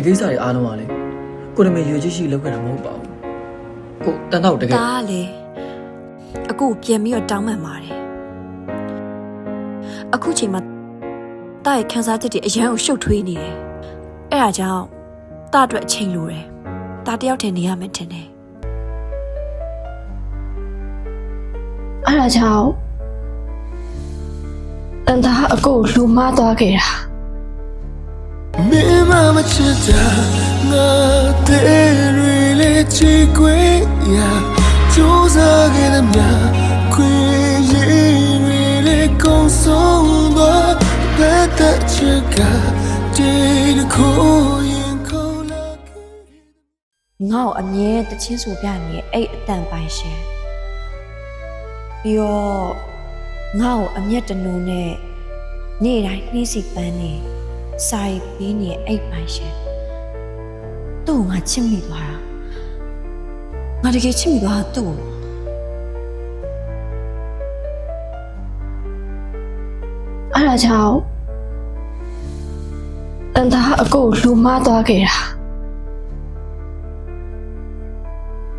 ဒီကိစ္စတွေအားလုံးကလေကိုရမေရွေကြီးရှိလောက်ခဲ့တာမဟုတ်ပါဘူးကိုတန်တော့တကယ်ဒါလေအခုပြန်ပြီးတော့တောင်းပန်ပါတယ်အခုချိန်မှာတားရဲ့ခန်းစားချက်တွေအရန်ကိုရှုပ်ထွေးနေတယ်အဲ့ဒါကြောင့်တားအတွက်အချိန်လိုတယ်တားတယောက်တည်းနေရမယ်ထင်တယ်အဲ့ဒါကြောင့်တန်တာအကိုလူမသွားခဲ့တာမင်းမမချစ်တာငါတဲ့ရီလေးချီခွေရကြိုးစားခဲ့တဲ့မြာခွေရည်ရီလေးကုန်ဆုံးတော့ဘယ်တချစ်ကဒီကိုရင်ခေါ်လာငါ့ကိုအမြဲတချင်းဆိုပြနေအဲ့အတန်ပိုင်ရှင်ပြီးတော့ငါ့ကိုအမျက်တနူနဲ့နေ့တိုင်းနှီးစီပန်းနေစာရီပြီးနေအဲ့ပိုင်ရှင်သူ့ကိုငါချစ်မိသွားတာငါတကယ်ချစ်မိသွားတာသူ့ကိုအဲ့ဒါကြောင့်တန်တာအကိုလူမသွားခဲ့တာ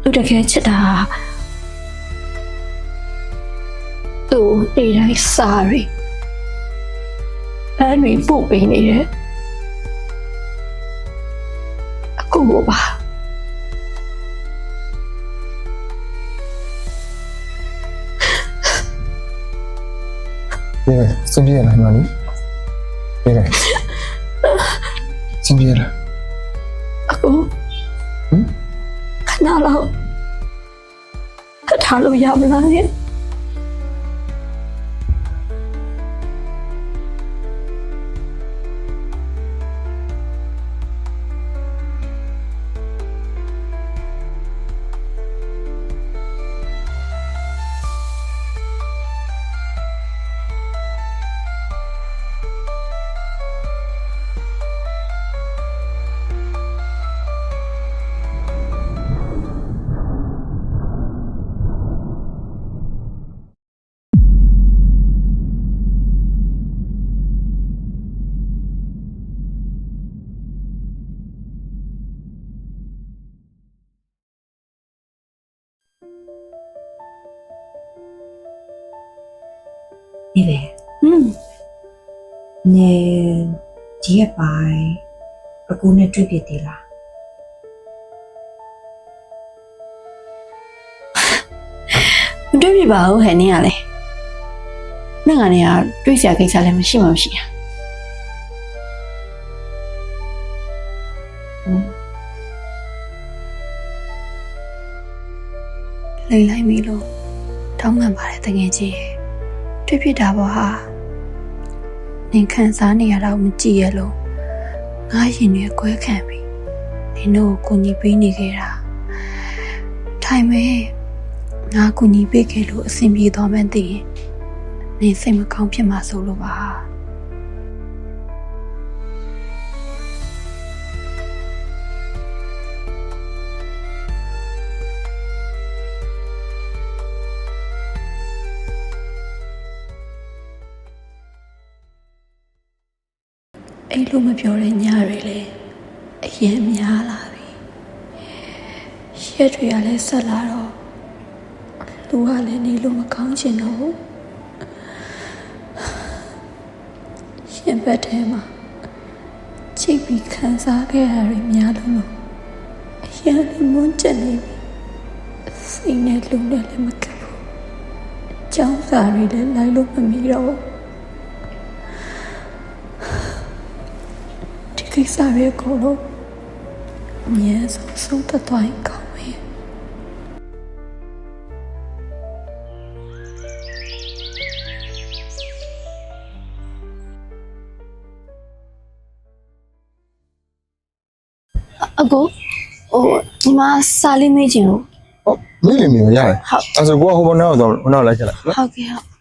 သူတကယ်ချစ်တာသူ့နေတိုင်းစာရီအဲ့ဒီပို့ပေးနေတယ်အကိုပါပြေးစင်ပြေးလာမလို့ပြေးတယ်စင်ပြေးလာအကိုခဏလောက်ထားလို့ရမလားရဲ့နေလေနေဒီရပိုင်းအကူနဲ့တွေ့ဖြစ်သေးလားမတွေ့ပြီပါဘူးဟဲ့နင်းကလေနှငါနေကတွေ့စရာကိစ္စလည်းမရှိမှမရှိတာလိမ့်လိုက်ပြီလို့တောင်းပန်ပါတယ်တကယ်ကြီးတွေ့ဖြစ်တာပေါ့ဟာနင်ခံစားနေရတော့မကြည့်ရလို့ငါရင်တွေကွဲခံပြီနင်တို့ကိုညီပေးနေခဲ့တာထိုင်မဲငါကူညီပေးခဲ့လို့အဆင်ပြေသွားမှန်းသိရင်နင်စိတ်မကောင်းဖြစ်မှာဆိုလို့ပါအဲ့လိုမပြောတဲ့ညတွေလေအရင်များလာပြီရက်တွေကလည်းဆက်လာတော့လူကလည်းနေလို့မကောင်းချင်တော့ဘူးရှင်ဘက်ထဲမှာချိတ်ပြီးခံစားခဲ့ရတွေများလို့အရင်လည်းမွန်းကျက်နေပြီစိတ်နဲ့လူနဲ့လည်းမကပ်ဘူးကြောင်းစာတွေလည်းလိုက်လို့မမီတော့ဒီကိစ္စတွေအကုန်လုံးအမြဲဆုံးသက်သွားရင်ကောင်းမယ်အကိုဒီမှာစာလေးမေးချင်လို့ဟုတ်မေးလေမေးရတယ်အဲ့ဆိုကိုကဟိုဘက်နောက်တော့ဟိုနောက်လိုက်ချက်လိုက်နော်ဟုတ်ကဲ့ဟုတ်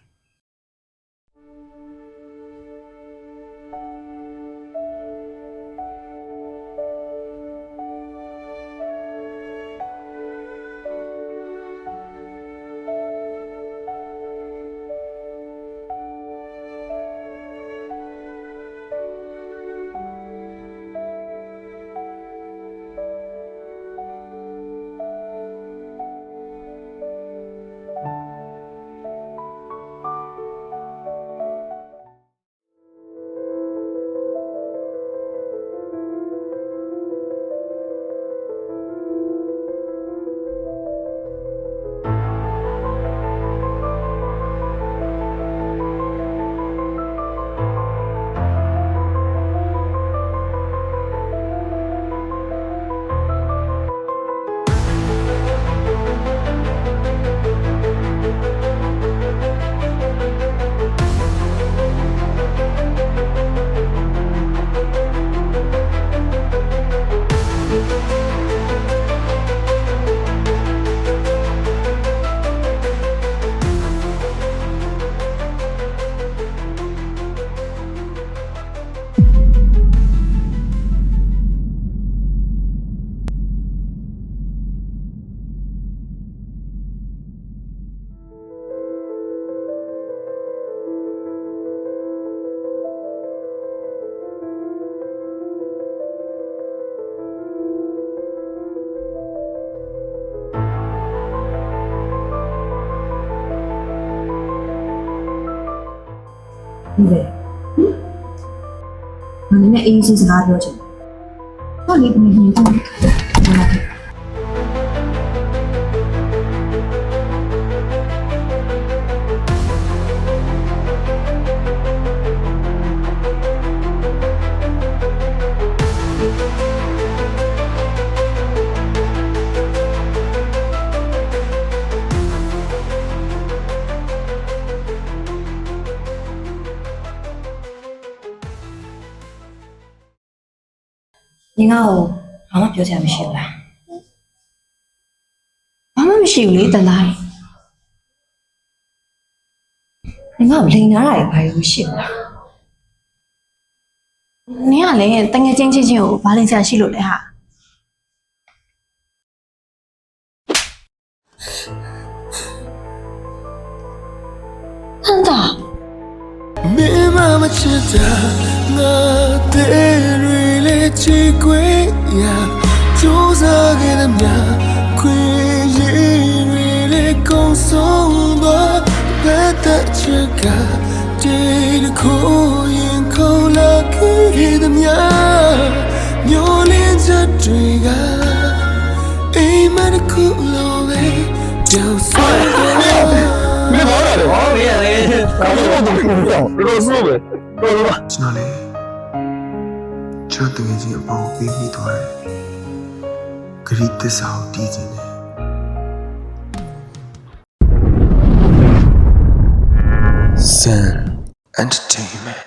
ဒီလေမင်းနဲ့အေးစစ်စကားပြောချင်တော့လေမင်းကြီးတော့ဘာလဲ你ငါ့ကိုဘာမှပြောချင်မရှိဘူးလားဘာမှမရှိဘူးလေတန်တိုင်း你ငါ့ကိုလိန်နာတာဘာလို့ရှိဘူးလား နင်ကလည်းတငယ်ချင်းချင်းကိုဘာလိမ့်ဆရာရှိလို့လဲဟာဟန်တာ မင်းမချစ်တာငါတဲ့တွေလေချီခွေရကြိုးစားခဲ့တဲ့များခွေရည်တွေလေကုန်ဆုံးတော့ဘယ်တချစ်ကဒီတစ်ခုရင်ခေါ်လာခဲ့တဲ့များမျိုးလင်းချက်တွေကအိမ်မတစ်ခုလိုပဲကြောက်ဆွဲတယ် မင်းဘာလဲဟောမင်းလေဘာလို့တော့ပြောတော့ဆိုပဲတော်ပါ ကျွန်တော်လေချွတ်တကယ်ကြီးအပေါ်ပြီးပြီးသွားတယ်ဂရိတစ္ဆာကိုတည်ခြင်းတယ်Zen Entertainment